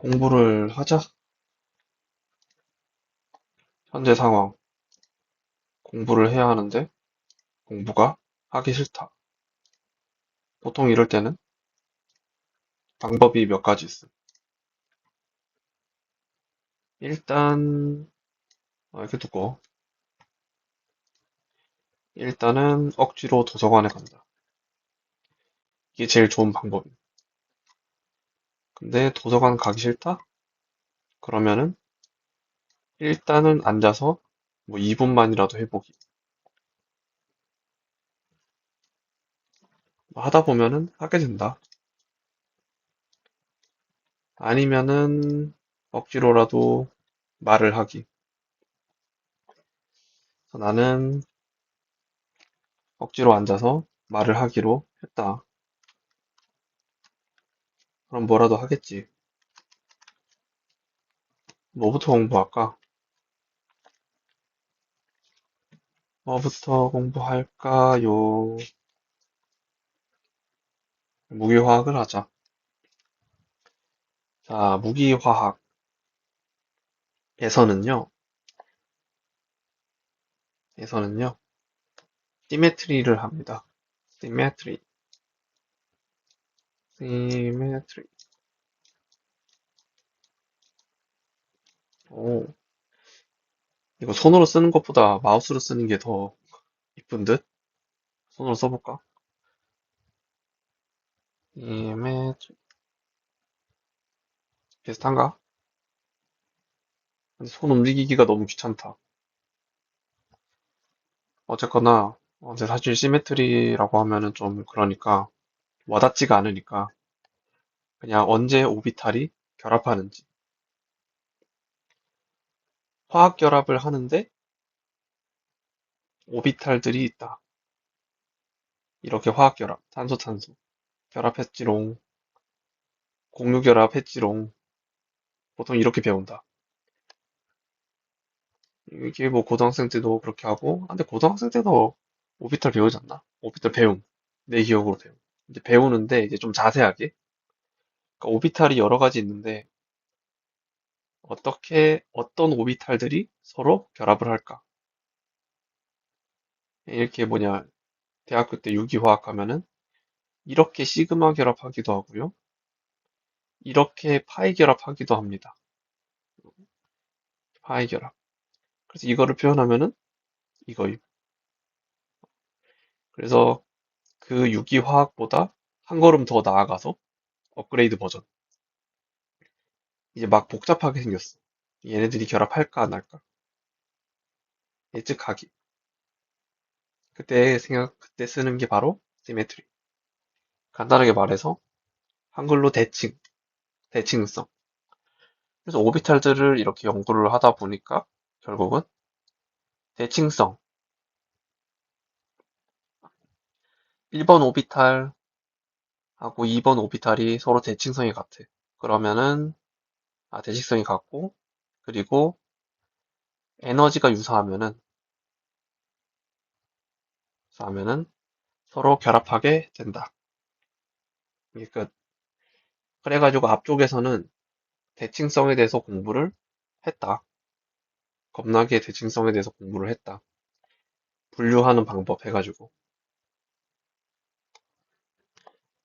공부를 하자. 현재 상황. 공부를 해야 하는데 공부가 하기 싫다. 보통 이럴 때는 방법이 몇 가지 있음. 일단 이렇게 두고 일단은 억지로 도서관에 간다. 이게 제일 좋은 방법임. 근데 도서관 가기 싫다? 그러면은 일단은 앉아서 뭐 2분만이라도 해보기. 뭐 하다 보면은 하게 된다. 아니면은 억지로라도 말을 하기. 그래서 나는 억지로 앉아서 말을 하기로 했다. 그럼 뭐라도 하겠지. 뭐부터 공부할까? 뭐부터 공부할까요? 무기화학을 하자. 자, 무기화학에서는요, 에서는요, 시메트리를 합니다. 시메트리, 시메트리. 오, 이거 손으로 쓰는 것보다 마우스로 쓰는 게 더 이쁜 듯? 손으로 써볼까? 시메트리. 비슷한가? 근데 손 움직이기가 너무 귀찮다. 어쨌거나, 근데 사실 시메트리라고 하면은 좀 그러니까, 와닿지가 않으니까, 그냥 언제 오비탈이 결합하는지. 화학 결합을 하는데 오비탈들이 있다. 이렇게 화학 결합, 탄소 탄소 결합했지롱, 공유 결합했지롱. 보통 이렇게 배운다. 이게 뭐 고등학생 때도 그렇게 하고, 근데 고등학생 때도 오비탈 배우지 않나? 오비탈 배움. 내 기억으로 배움. 이제 배우는데 이제 좀 자세하게. 그러니까 오비탈이 여러 가지 있는데 어떻게 어떤 오비탈들이 서로 결합을 할까? 이렇게 뭐냐 대학교 때 유기화학 하면은 이렇게 시그마 결합하기도 하고요. 이렇게 파이 결합하기도 합니다. 파이 결합. 그래서 이거를 표현하면은 이거임. 그래서 그 유기화학보다 한 걸음 더 나아가서 업그레이드 버전. 이제 막 복잡하게 생겼어. 얘네들이 결합할까 안 할까? 예측하기. 그때 쓰는 게 바로 시메트리. 간단하게 말해서 한글로 대칭성. 그래서 오비탈들을 이렇게 연구를 하다 보니까 결국은 대칭성. 1번 오비탈하고 2번 오비탈이 서로 대칭성이 같아. 그러면은 대칭성이 같고 그리고 에너지가 유사하면은 서로 결합하게 된다. 이게 끝. 그래가지고 앞쪽에서는 대칭성에 대해서 공부를 했다. 겁나게 대칭성에 대해서 공부를 했다. 분류하는 방법 해가지고.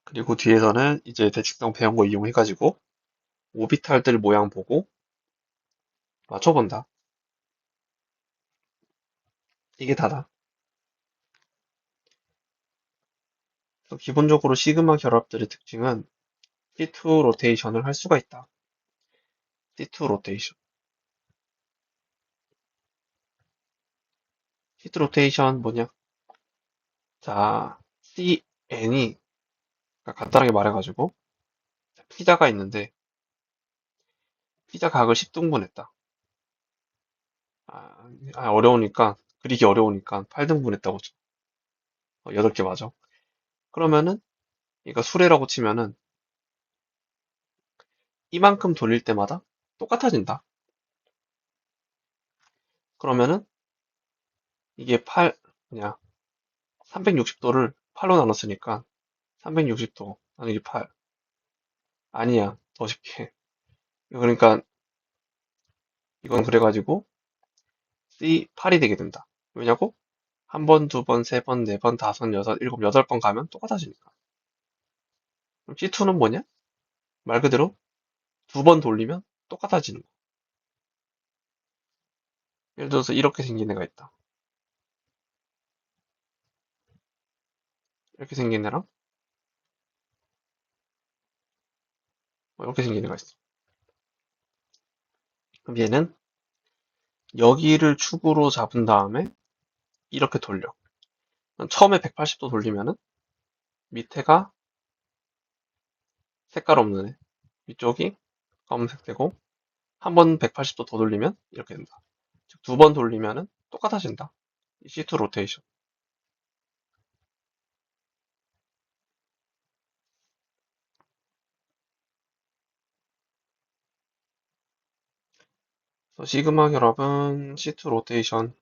그리고 뒤에서는 이제 대칭성 배운 거 이용해가지고 오비탈들 모양 보고 맞춰본다. 이게 다다. 그래서 기본적으로 시그마 결합들의 특징은 C2 로테이션을 할 수가 있다. C2 로테이션. C2 로테이션 뭐냐? 자, CN이 간단하게 말해가지고 피자가 있는데 피자 각을 10등분했다. 어려우니까 그리기 어려우니까 8등분했다고 쳐. 8개 맞아. 그러면은 이거 수레라고 치면은 이만큼 돌릴 때마다 똑같아진다. 그러면은 이게 뭐냐, 360도를 8로 나눴으니까 360도 나누기 8. 아니야, 더 쉽게. 그러니까 이건 그래가지고 C8이 되게 된다. 왜냐고? 한 번, 두 번, 세 번, 네 번, 다섯, 여섯, 일곱, 여덟 번 가면 똑같아지니까. 그럼 C2는 뭐냐? 말 그대로 두 번 돌리면 똑같아지는 거. 예를 들어서 이렇게 생긴 애가 있다. 이렇게 생긴 애랑 뭐 이렇게 생긴 애가 있어. 그럼 얘는 여기를 축으로 잡은 다음에 이렇게 돌려. 처음에 180도 돌리면은 밑에가 색깔 없는 애. 위쪽이 검은색 되고 한 번 180도 더 돌리면 이렇게 된다. 즉 두 번 돌리면은 똑같아진다. C2 로테이션. 그래서 시그마 결합은 C2 로테이션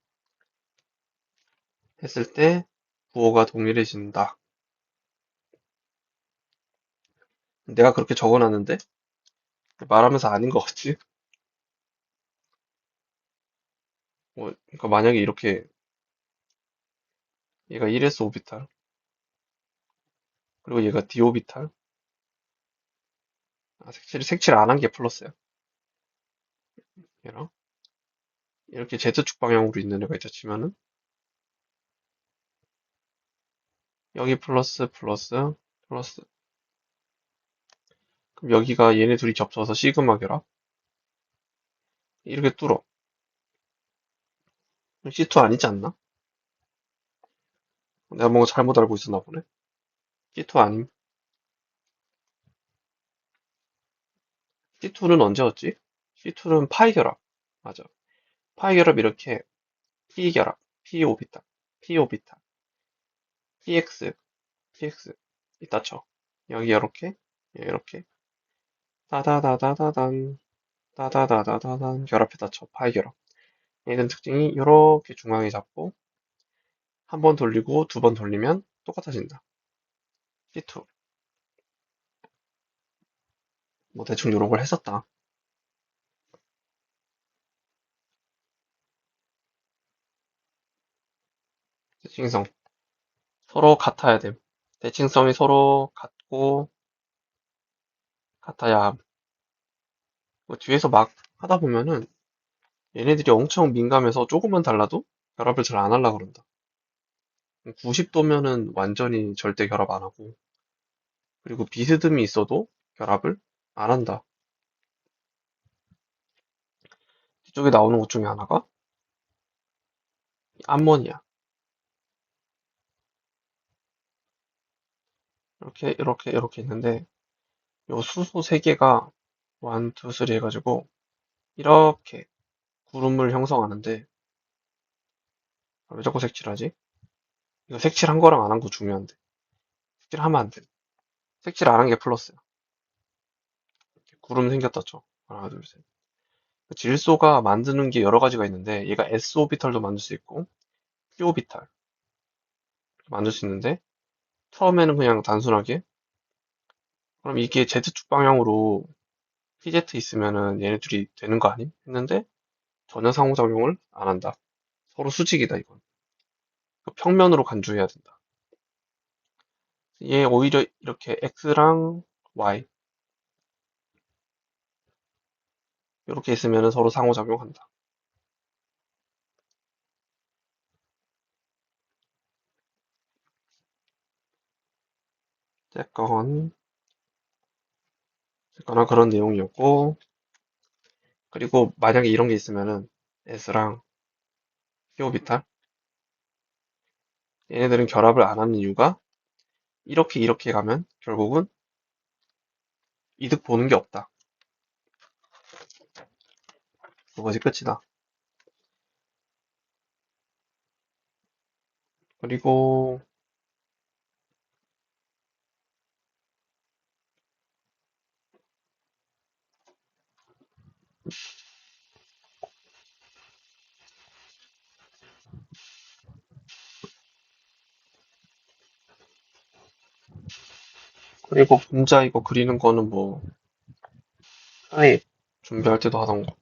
했을 때 부호가 동일해진다. 내가 그렇게 적어놨는데 말하면서 아닌 것 같지? 그러니까 만약에 이렇게 얘가 1s 오비탈 그리고 얘가 d 오비탈 색칠 안 한 게 플러스야. 얘랑 이렇게 Z축 방향으로 있는 애가 있다 치면은 여기 플러스 플러스 플러스 그럼 여기가 얘네 둘이 겹쳐서 시그마 결합 이렇게 뚫어. C2 아니지 않나? 내가 뭔가 잘못 알고 있었나 보네. C2 아님. C2는 언제였지? C2는 파이 결합. 맞아. 파이 결합 이렇게 P 결합, P 오비탈, P 오비탈, PX, PX 이따 쳐. 여기 이렇게, 여기 이렇게 다다다다다단, 다다다다다단 결합해다 쳐. 파이 결합. 얘는 특징이 이렇게 중앙에 잡고 한 번 돌리고 두 번 돌리면 똑같아진다. C2. 뭐 대충 이런 걸 했었다. 대칭성. 서로 같아야 됨. 대칭성이 서로 같고 같아야 함. 뭐 뒤에서 막 하다 보면은 얘네들이 엄청 민감해서 조금만 달라도 결합을 잘 안 하려고 그런다. 90도면은 완전히 절대 결합 안 하고, 그리고 비스듬히 있어도 결합을 안 한다. 뒤쪽에 나오는 것 중에 하나가 암모니아. 이렇게 있는데, 요 수소 3개가 1, 2, 3 해가지고 이렇게 구름을 형성하는데, 왜 자꾸 색칠하지? 이거 색칠한 거랑 안 한 거 중요한데. 색칠하면 안 돼. 색칠 안 한 게 플러스야. 구름 생겼다 쳐. 하나, 둘, 셋. 질소가 만드는 게 여러 가지가 있는데, 얘가 s 오비탈도 만들 수 있고, p 오비탈 만들 수 있는데, 처음에는 그냥 단순하게, 그럼 이게 Z축 방향으로 PZ 있으면은 얘네 둘이 되는 거 아님? 했는데, 전혀 상호작용을 안 한다. 서로 수직이다, 이건. 평면으로 간주해야 된다. 얘 오히려 이렇게 X랑 Y, 이렇게 있으면은 서로 상호작용한다. 어쨌건, 어쨌거나 그런 내용이었고, 그리고 만약에 이런 게 있으면은 S랑 P오비탈, 얘네들은 결합을 안 하는 이유가 이렇게 가면 결국은 이득 보는 게 없다. 그것이 끝이다. 그리고 분자 이거 그리는 거는 뭐, 아예 준비할 때도 하던 거.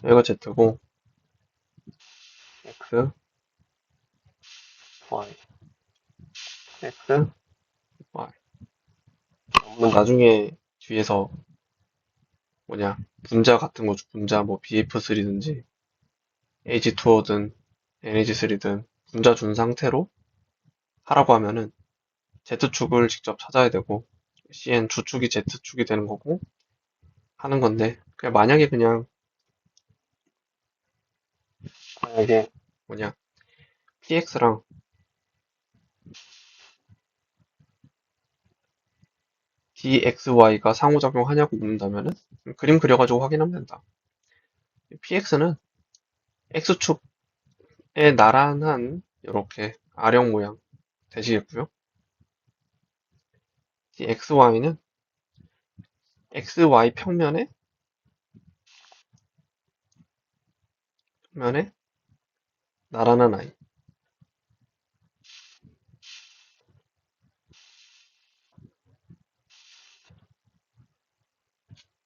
얘가 Z고, X, Y, X, Y. 물론 나중에 뒤에서 뭐냐, 분자 같은 거, 분자 뭐 BF3든지, AG2든, NAG3든, 분자 준 상태로 하라고 하면은 Z축을 직접 찾아야 되고, CN 주축이 Z축이 되는 거고, 하는 건데, 그냥 만약에 뭐냐, PX랑 DXY가 상호작용하냐고 묻는다면은, 그림 그려가지고 확인하면 된다. PX는 X축에 나란한, 이렇게 아령 모양 되시겠고요. DXY는 XY 평면에 나란한 아이.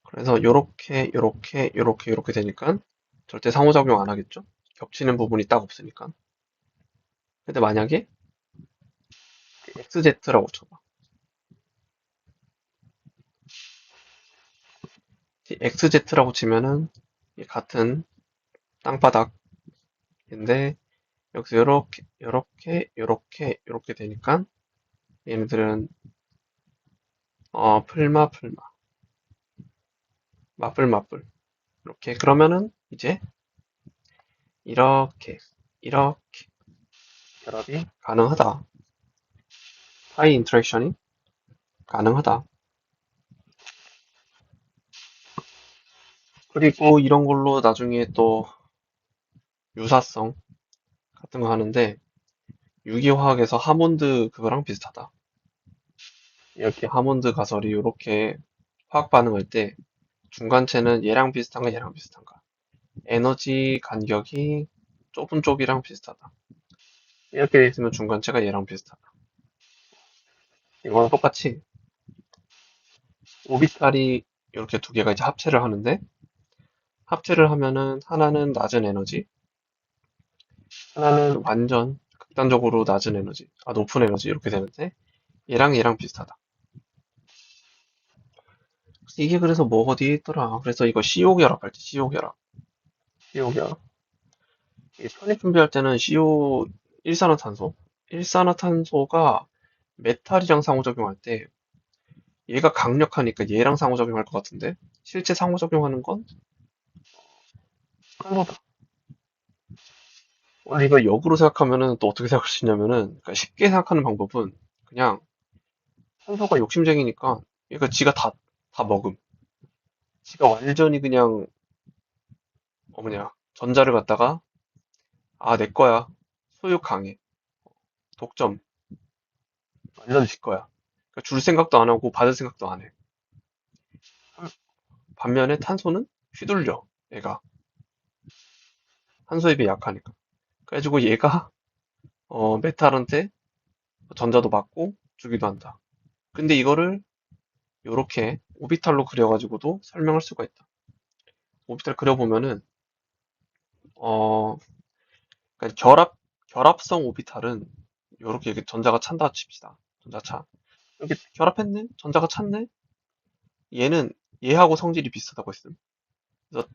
그래서 요렇게 되니까 절대 상호작용 안 하겠죠? 겹치는 부분이 딱 없으니까. 근데 만약에 XZ라고 쳐봐. XZ라고 치면은 같은 땅바닥인데 여기서 요렇게 되니까 얘네들은 풀마 마뿔 이렇게 그러면은 이제 이렇게 결합이 가능하다. 파이 인터랙션이 가능하다. 그리고 이런 걸로 나중에 또 유사성 같은 거 하는데 유기화학에서 하몬드 그거랑 비슷하다. 이렇게 하몬드 가설이 이렇게 화학 반응할 때 중간체는 얘랑 비슷한가. 에너지 간격이 좁은 쪽이랑 비슷하다. 이렇게 돼 있으면 중간체가 얘랑 비슷하다. 이거랑 똑같이 오비탈이 이렇게 두 개가 이제 합체를 하는데 합체를 하면은 하나는 낮은 에너지, 하나는 완전 극단적으로 낮은 에너지, 높은 에너지 이렇게 되는데 얘랑 비슷하다. 이게 그래서 뭐 어디에 있더라. 그래서 이거 CO 결합할 때 CO 결합. CO 결합. 이 편입 준비할 때는 CO 일산화탄소. 일산화탄소가 메탈이랑 상호작용할 때 얘가 강력하니까 얘랑 상호작용할 것 같은데 실제 상호작용하는 건 탄소다. 원래 이걸 역으로 생각하면은 또 어떻게 생각할 수 있냐면은 그러니까 쉽게 생각하는 방법은 그냥 탄소가 욕심쟁이니까 얘가 지가 다 먹음. 지가 완전히 그냥 뭐냐 전자를 갖다가 내 거야. 소유 강해. 독점. 완전 지 거야. 그러니까 줄 생각도 안 하고 받을 생각도 안 해. 반면에 탄소는 휘둘려. 얘가 탄소에 비해 약하니까. 그래가지고 얘가 메탈한테 전자도 받고 주기도 한다. 근데 이거를 요렇게 오비탈로 그려가지고도 설명할 수가 있다. 오비탈 그려보면은 어 그러니까 결합성 오비탈은 요렇게 이렇게 전자가 찬다 칩시다. 전자 차. 이렇게 결합했네? 전자가 찼네? 얘는 얘하고 성질이 비슷하다고 했음. 그래서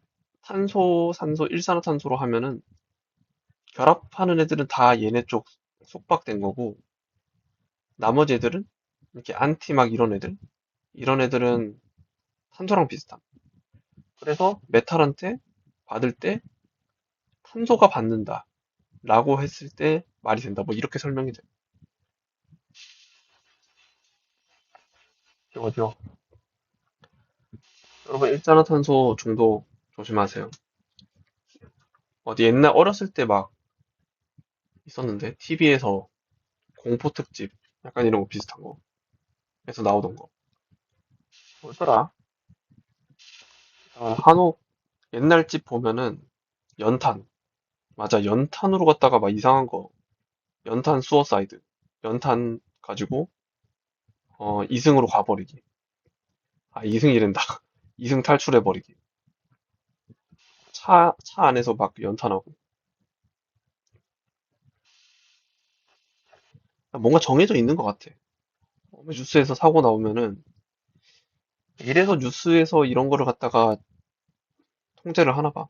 탄소, 산소, 일산화탄소로 하면은 결합하는 애들은 다 얘네 쪽 속박된 거고 나머지 애들은 이렇게 안티 막 이런 애들은 탄소랑 비슷함. 그래서 메탈한테 받을 때 탄소가 받는다 라고 했을 때 말이 된다. 뭐 이렇게 설명이 돼. 이거죠. 여러분 일산화탄소 중독 조심하세요. 어디 옛날 어렸을 때 막 있었는데 TV에서 공포 특집 약간 이런 거 비슷한 거 해서 나오던 거 뭐더라? 한옥 옛날 집 보면은 연탄 맞아 연탄으로 갔다가 막 이상한 거 연탄 수어사이드 연탄 가지고 이승으로 가버리기 2승이란다 이승 탈출해버리기. 차 안에서 막 연탄하고. 뭔가 정해져 있는 것 같아. 뉴스에서 사고 나오면은, 이래서 뉴스에서 이런 거를 갖다가 통제를 하나 봐.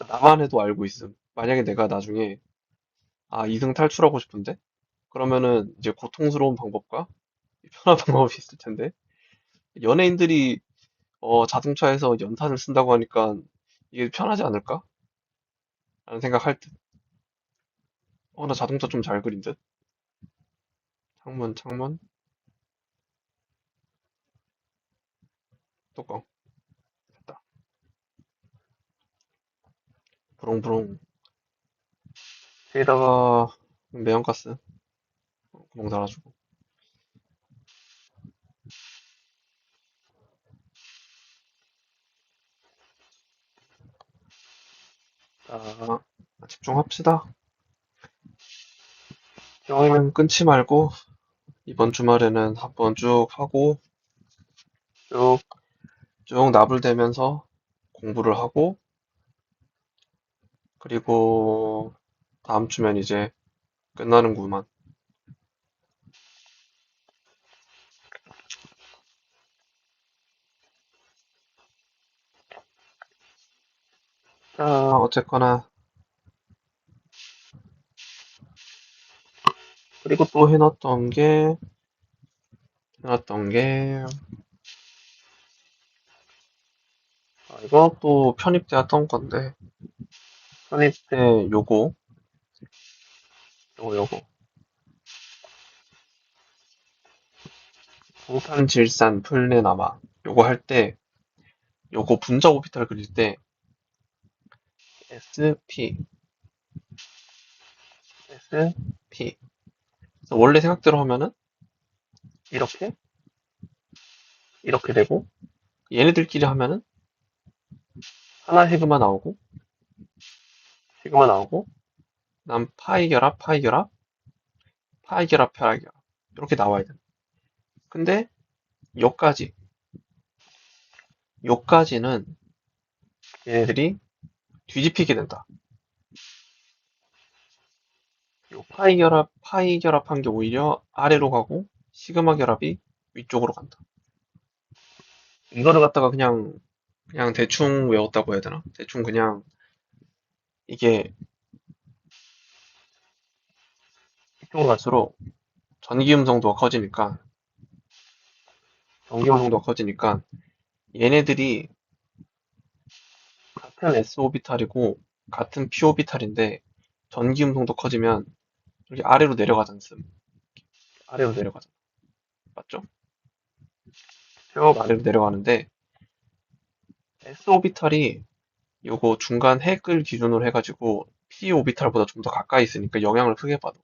나만 해도 알고 있음. 만약에 내가 나중에, 이승 탈출하고 싶은데? 그러면은 이제 고통스러운 방법과 편한 방법이 있을 텐데. 연예인들이, 자동차에서 연탄을 쓴다고 하니까 이게 편하지 않을까? 라는 생각할 듯. 나 자동차 좀 잘 그린 듯. 창문, 뚜껑. 됐다. 부릉부릉. 뒤에다가 매연가스 구멍 달아주고. 자, 집중합시다. 여행은 끊지 말고 이번 주말에는 한번 쭉 하고 쭉, 쭉 나불대면서 공부를 하고 그리고 다음 주면 이제 끝나는구만. 자, 어쨌거나 그리고 또 해놨던 게 이거 또 편입 때 했던 건데 편입 때 요거 방탄질산 풀네나마 요거 할 때 요거 분자 오비탈 그릴 때 SP SP 그래서 원래 생각대로 하면은 이렇게 이렇게 되고 얘네들끼리 하면은 하나 시그마 나오고 난 파이 결합 이렇게 나와야 돼. 근데 요까지 요까지는 얘네들이 뒤집히게 된다. 요 파이 결합한 게 오히려 아래로 가고 시그마 결합이 위쪽으로 간다. 이거를 갖다가 그냥 대충 외웠다고 해야 되나? 대충 그냥 이게 이쪽으로 갈수록 전기 음성도가 커지니까 전기 음성도가 커지니까 얘네들이 같은 S 오비탈이고 같은 P 오비탈인데 전기 음성도 커지면 이렇게 아래로 내려가잖음. 아래로 내려가잖아. 맞죠? 쭉 아래로 내려가는데 S 오비탈이 요거 중간 핵을 기준으로 해가지고 P 오비탈보다 좀 더 가까이 있으니까 영향을 크게 받아.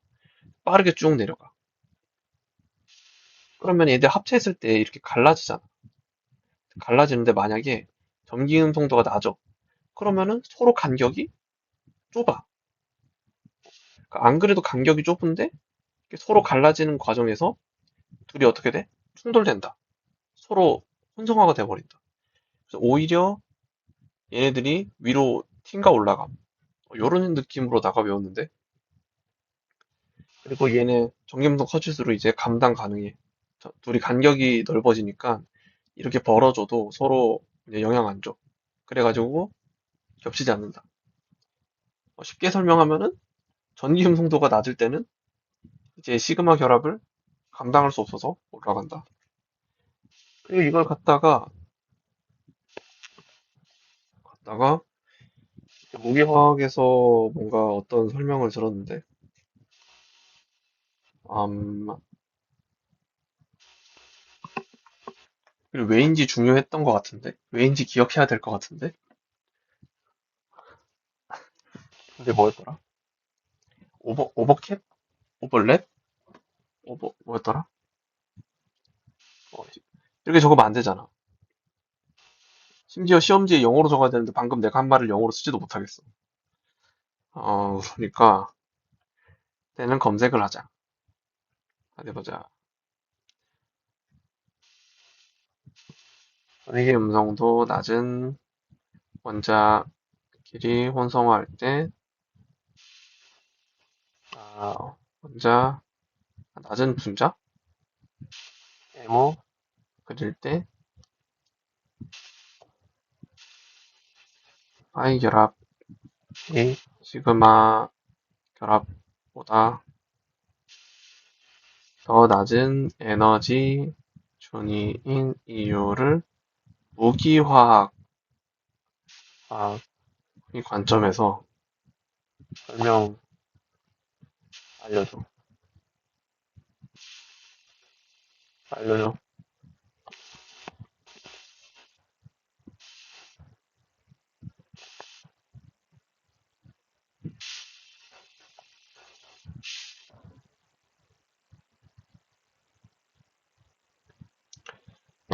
빠르게 쭉 내려가. 그러면 얘들 합체했을 때 이렇게 갈라지잖아. 갈라지는데 만약에 전기 음성도가 낮아. 그러면은 서로 간격이 좁아. 그러니까 안 그래도 간격이 좁은데 서로 갈라지는 과정에서 둘이 어떻게 돼? 충돌된다. 서로 혼성화가 돼버린다. 그래서 오히려 얘네들이 위로 튕가 올라감. 요런 느낌으로 나가 외웠는데. 그리고 얘네 전기음성 커질수록 이제 감당 가능해. 둘이 간격이 넓어지니까 이렇게 벌어져도 서로 이제 영향 안 줘. 그래가지고 겹치지 않는다. 쉽게 설명하면은 전기 음성도가 낮을 때는 이제 시그마 결합을 감당할 수 없어서 올라간다. 그리고 이걸 갖다가 무기화학에서 뭔가 어떤 설명을 들었는데, 음, 그리고 왜인지 중요했던 것 같은데, 왜인지 기억해야 될 것 같은데, 근데 뭐였더라? 오버캡? 오버랩? 뭐였더라? 어, 이렇게 적으면 안 되잖아. 심지어 시험지에 영어로 적어야 되는데 방금 내가 한 말을 영어로 쓰지도 못하겠어. 그러니까, 때는 검색을 하자. 어디 보자. 만약에 음성도 낮은 원자끼리 혼성화할 때, 원자 낮은 분자 MO 그릴 때 파이 결합이 시그마 결합보다 더 낮은 에너지 준위인 이유를 무기화학의 관점에서 설명 알려줘. 알려줘.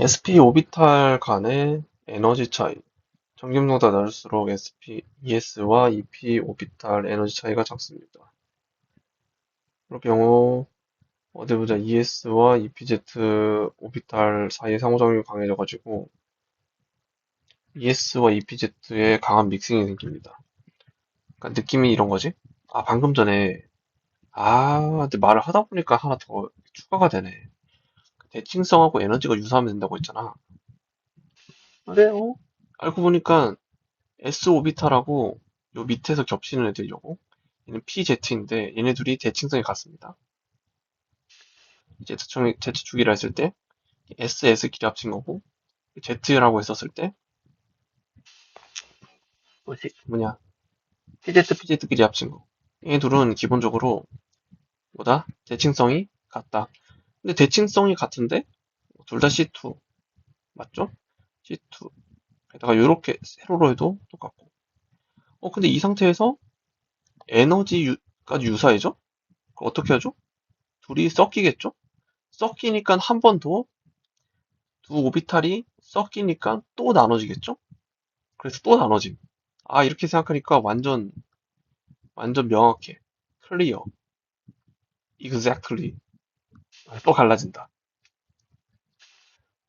sp 오비탈 간의 에너지 차이. 정집노다 낮을수록 ES와 EP 오비탈 에너지 차이가 작습니다. 그럴 경우 어디 보자. ES와 EPZ 오비탈 사이의 상호작용이 강해져가지고 ES와 EPZ의 강한 믹싱이 생깁니다. 그러니까 느낌이 이런 거지? 방금 전에 근데 말을 하다 보니까 하나 더 추가가 되네. 대칭성하고 에너지가 유사하면 된다고 했잖아. 그래요? 알고 보니까 S 오비탈하고 요 밑에서 겹치는 애들이고 얘는 PZ인데 얘네 둘이 대칭성이 같습니다. Z축이라 했을 때 SS끼리 합친 거고 Z라고 했었을 때 뭐냐 PZ끼리 합친 거. 얘네 둘은 기본적으로 뭐다? 대칭성이 같다. 근데 대칭성이 같은데 둘 다 C2 맞죠? C2 게다가 이렇게 세로로 해도 똑같고 근데 이 상태에서 에너지가 유사해져? 어떻게 하죠? 둘이 섞이겠죠? 섞이니까 한 번 더 두 오비탈이 섞이니까 또 나눠지겠죠? 그래서 또 나눠짐. 이렇게 생각하니까 완전 명확해. 클리어. exactly. 또 갈라진다.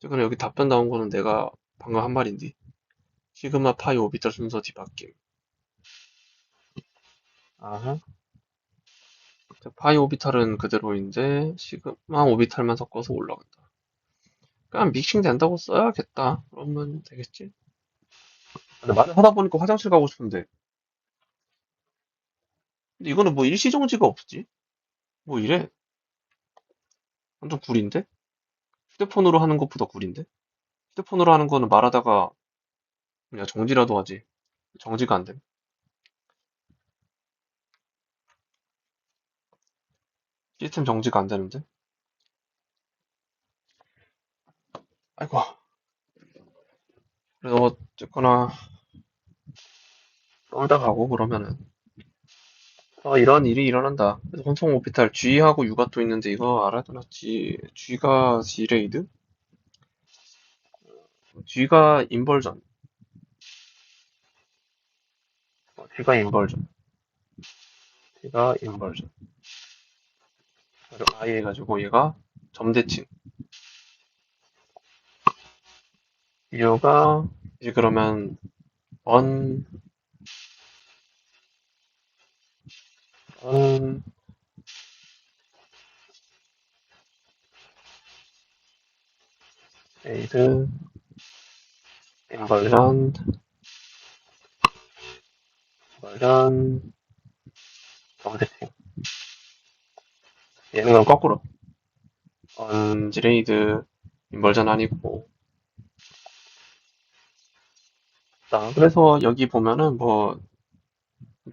그럼 여기 답변 나온 거는 내가 방금 한 말인데. 시그마 파이 오비탈 순서 뒤바뀜. 아하. 파이 오비탈은 그대로인데 시그마 오비탈만 섞어서 올라간다. 그냥 믹싱 된다고 써야겠다. 그러면 되겠지? 근데 말을 하다 보니까 화장실 가고 싶은데. 근데 이거는 뭐 일시정지가 없지? 뭐 이래? 완전 구린데? 휴대폰으로 하는 것보다 구린데? 휴대폰으로 하는 거는 말하다가 그냥 정지라도 하지. 정지가 안 돼. 시스템 정지가 안 되는데? 아이고. 그래서 어쨌거나 떨다 가고 그러면은 이런 일이 일어난다. 그래서 혼성 오피탈 G하고 U가 또 있는데 이거 알아야 되나? G가 G레이드? G가 인벌전. G가 인벌전. G가 인벌전. 그리고 I 해가지고 얘가 점대칭. U가 이제 그러면 언, 언, 에이드, 인벌전, 인벌전, 점대칭. 얘는 그럼 거꾸로. 언지레이드, 인벌전 아니고. 그래서 여기 보면은 뭐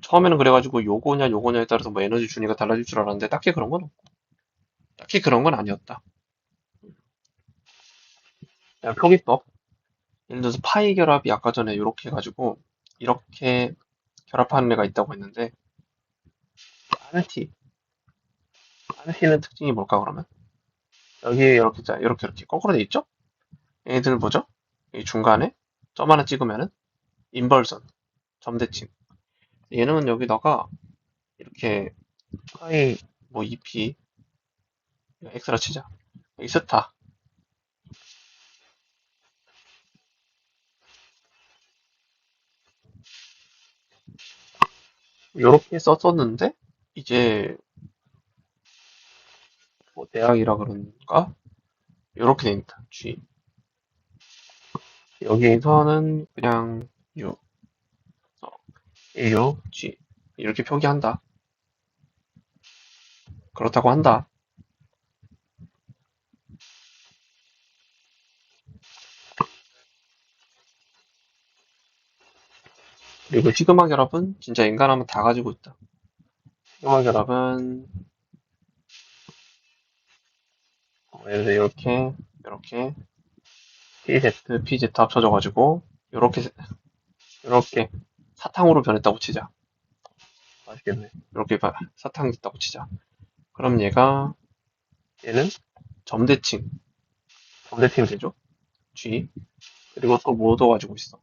처음에는 그래가지고 요거냐에 따라서 뭐 에너지 준위가 달라질 줄 알았는데 딱히 그런 건 없고 딱히 그런 건 아니었다. 그냥 표기법. 예를 들어서 파이 결합이 아까 전에 이렇게 해가지고 이렇게 결합하는 애가 있다고 했는데 아르티 아르티는 특징이 뭘까 그러면 여기 이렇게 이렇게 거꾸로 돼 있죠? 얘들 뭐죠? 이 중간에 점 하나 찍으면은 인벌선 점대칭. 얘는 여기다가 이렇게 파이 뭐 EP 엑스라 치자. 여기 스타 요렇게 썼었는데, 이제, 뭐, 대학이라 그런가? 요렇게 됩니다. G. 여기에서는 그냥 U, AU, G. 이렇게 표기한다. 그렇다고 한다. 그리고 시그마 결합은 진짜 인간하면 다 가지고 있다. 시그마 결합은, 예를 들어 이렇게, PZ, PZ 합쳐져가지고, 요렇게 사탕으로 변했다고 치자. 맛있겠네. 이렇게 사탕이 됐다고 치자. 그럼 얘는 점대칭 되죠? G. 그리고 또 뭐도 가지고 있어?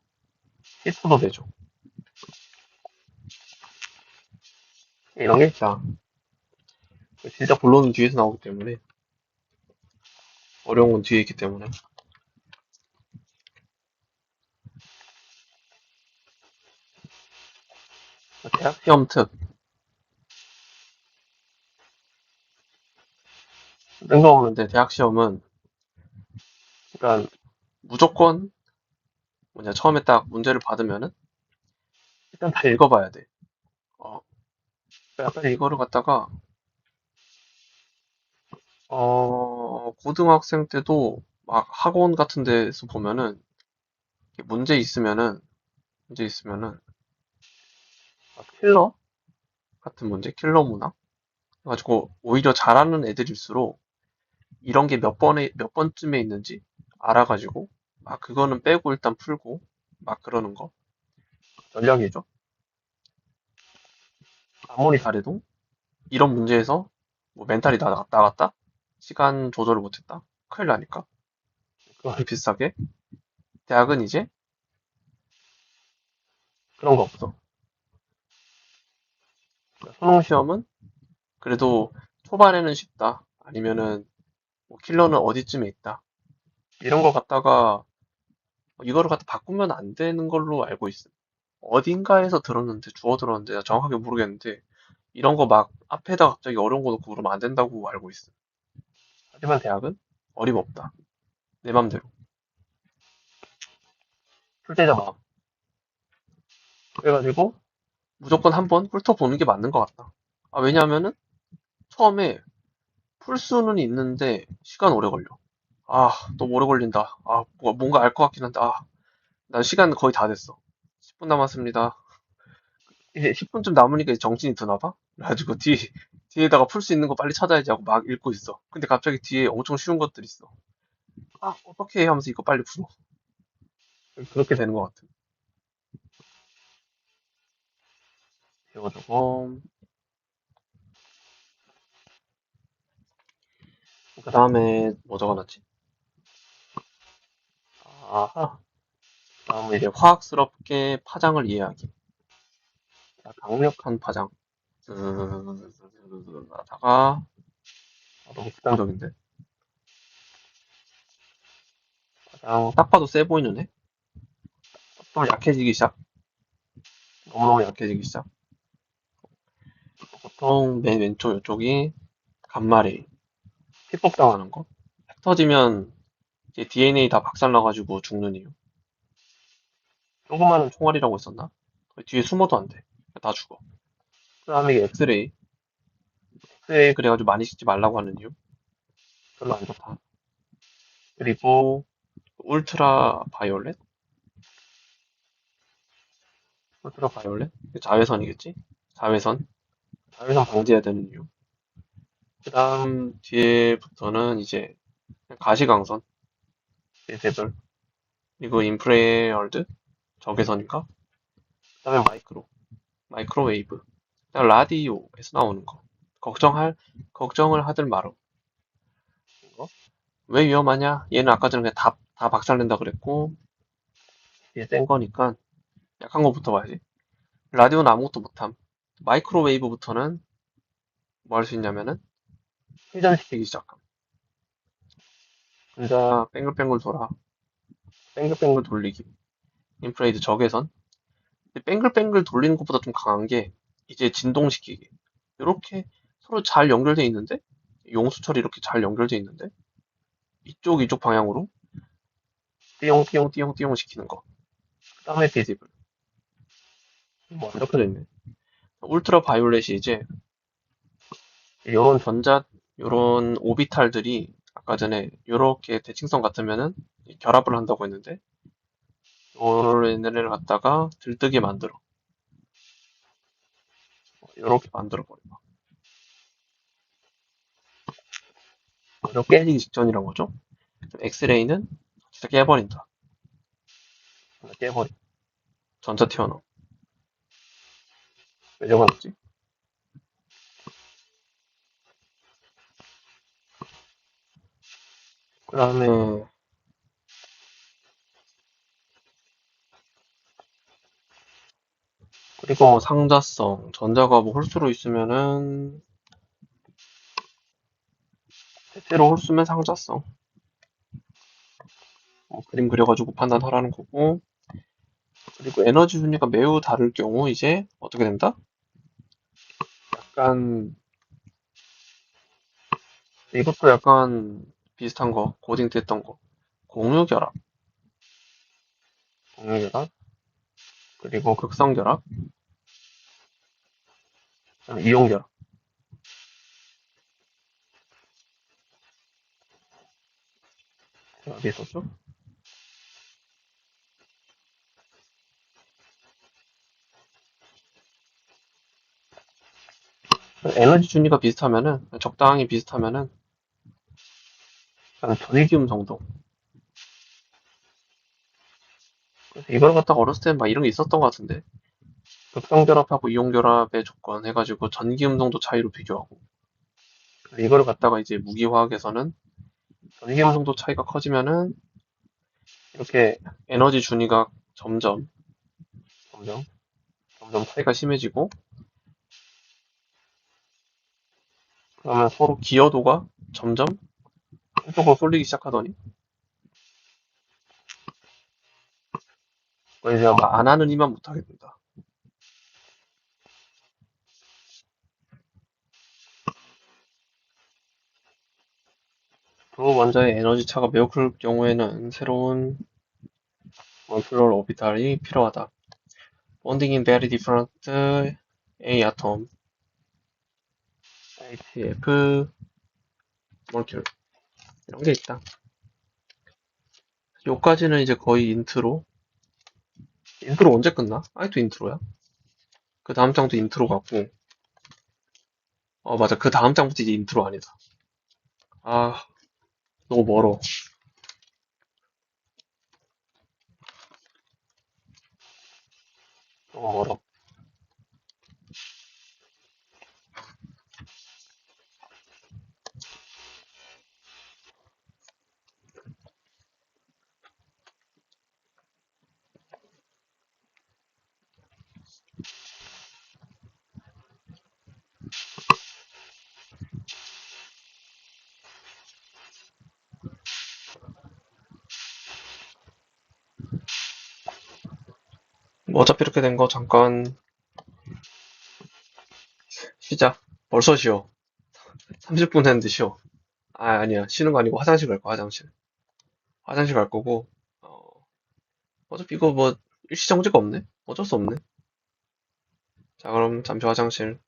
히스도 되죠. 이런 게, 자, 진짜 본론은 뒤에서 나오기 때문에, 어려운 건 뒤에 있기 때문에. 대학 시험 특. 뜬금없는데, 대학 시험은, 그러니까, 무조건, 처음에 딱 문제를 받으면은, 일단 다 읽어봐야 돼. 어, 약간 이거를 갖다가, 고등학생 때도 막 학원 같은 데서 보면은, 문제 있으면은, 킬러 같은 문제, 킬러 문항? 그래가지고, 오히려 잘하는 애들일수록, 이런 게 몇 번쯤에 있는지 알아가지고, 막 그거는 빼고 일단 풀고, 막 그러는 거. 전략이죠. 아무리 잘해도, 이런 문제에서, 뭐 멘탈이 나갔다? 시간 조절을 못했다? 큰일 나니까. 그거랑 비슷하게, 대학은 이제, 그런 거 없어. 수능 시험은, 그래도, 초반에는 쉽다. 아니면은, 뭐 킬러는 어디쯤에 있다. 이런 거 갖다가, 이거를 갖다 바꾸면 안 되는 걸로 알고 있어. 어딘가에서 들었는데, 주워 들었는데, 나 정확하게 모르겠는데, 이런 거 막 앞에다 갑자기 어려운 거 넣고 그러면 안 된다고 알고 있어. 하지만 대학은 어림없다. 내 맘대로. 출제자 마음. 그래가지고 무조건 한번 훑어보는 게 맞는 것 같다. 아, 왜냐하면은 처음에 풀 수는 있는데 시간 오래 걸려. 아, 너무 오래 걸린다. 아, 뭔가 알 것 같긴 한데, 아, 난 시간 거의 다 됐어. 10분 남았습니다. 이제 10분쯤 남으니까 이제 정신이 드나 봐? 그래가지고 뒤에다가 풀 수 있는 거 빨리 찾아야지 하고 막 읽고 있어. 근데 갑자기 뒤에 엄청 쉬운 것들이 있어. 아, 어떻게 해 하면서 이거 빨리 풀어. 그렇게 되는 것 같아. 이거저거. 그 다음에 뭐 적어놨지? 아하. 다음은 이제 화학스럽게 파장을 이해하기. 자, 강력한 파장. 하다가 너무 극단적인데. 파장 딱 봐도 세 보이는 애. 좀 약해지기 시작. 너무너무 약해지기 시작. 보통 맨 왼쪽 이쪽이 간말이 피폭당하는 거. 핵 터지면 이제 DNA 다 박살나가지고 죽는 이유. 조그마한 총알이라고 했었나? 뒤에 숨어도 안 돼. 다 죽어. 그 다음에 엑스레이. 엑스레이 그래가지고 많이 찍지 말라고 하는 이유. 별로 안 좋다. 그리고 울트라 바이올렛? 울트라 바이올렛? 자외선이겠지? 자외선. 자외선 방지해야 되는 이유. 그 다음 뒤에부터는 이제 가시광선, 대별. 그리고 인프레얼드, 적외선인가? 그 다음에 마이크로웨이브. 그다음 라디오에서 나오는 거. 걱정을 하들 말어. 이거. 왜 위험하냐? 얘는 아까 전에 그냥 다 박살낸다 그랬고, 얘 센 거니까 약한 거부터 봐야지. 라디오는 아무것도 못함. 마이크로웨이브부터는 뭐 할 수 있냐면은 회전시키기 시작함. 전자 뱅글뱅글 돌아. 뱅글뱅글 돌리기. 인프레이드 적외선. 근데 뱅글뱅글 돌리는 것보다 좀 강한 게 이제 진동시키기. 이렇게 서로 잘 연결돼 있는데, 용수철이 이렇게 잘 연결돼 있는데, 이쪽 방향으로 띠용띠용띠용띠용 시키는 거. 그 다음에 디지블. 뭐 이렇게 돼 있네. 울트라 바이올렛이 이제 요런 요런 오비탈들이 아까 전에 요렇게 대칭성 같으면은 결합을 한다고 했는데, 요런 얘네를 갖다가 들뜨게 만들어. 요렇게 만들어 버려. 이렇게 깨지기 직전이란 거죠. 엑스레이는 진짜 깨버린다. 깨버려. 전자 튀어나와. 왜 저러지? 그 다음에 그리고 상자성. 전자가 뭐 홀수로 있으면은 대체로 홀수면 상자성. 그림 그려가지고 판단하라는 거고. 그리고 에너지 순위가 매우 다를 경우 이제 어떻게 된다? 약간 이것도 약간 비슷한 거 고딩 때 했던 거 공유결합, 공유결합 그리고 극성결합, 그다음에 이용결합 어디 있었죠? 에너지 준위가 비슷하면은 적당히 비슷하면은 약간 전기기음 정도. 그래서 이걸 갖다가 어렸을 때 막 이런 게 있었던 것 같은데 극성결합하고 이용결합의 조건 해가지고 전기음 정도 차이로 비교하고 이거를 갖다가 이제 무기화학에서는 전기음 정도 차이가 커지면은 이렇게 에너지 준위가 점점 점점 차이가 심해지고 그러면 서로 기여도가 점점 한쪽으로 쏠리기 시작하더니 이제 안 하는 이만 못하게 된다. 두 원자의 에너지 차가 매우 클 경우에는 새로운 몰큘러 오비탈이 필요하다. Bonding in very different A atom, HF molecule 이런 게 있다. 요까지는 이제 거의 인트로. 인트로 언제 끝나? 아직도 인트로야? 그 다음 장도 인트로 같고. 맞아. 그 다음 장부터 이제 인트로 아니다. 아, 너무 멀어. 너무 멀어. 뭐 어차피 이렇게 된 거 잠깐 쉬자. 벌써 쉬어. 30분 했는데 쉬어. 아니야. 쉬는 거 아니고 화장실 갈 거야, 화장실. 화장실 갈 거고, 어, 어차피 이거 뭐, 일시정지가 없네? 어쩔 수 없네. 자, 그럼 잠시 화장실.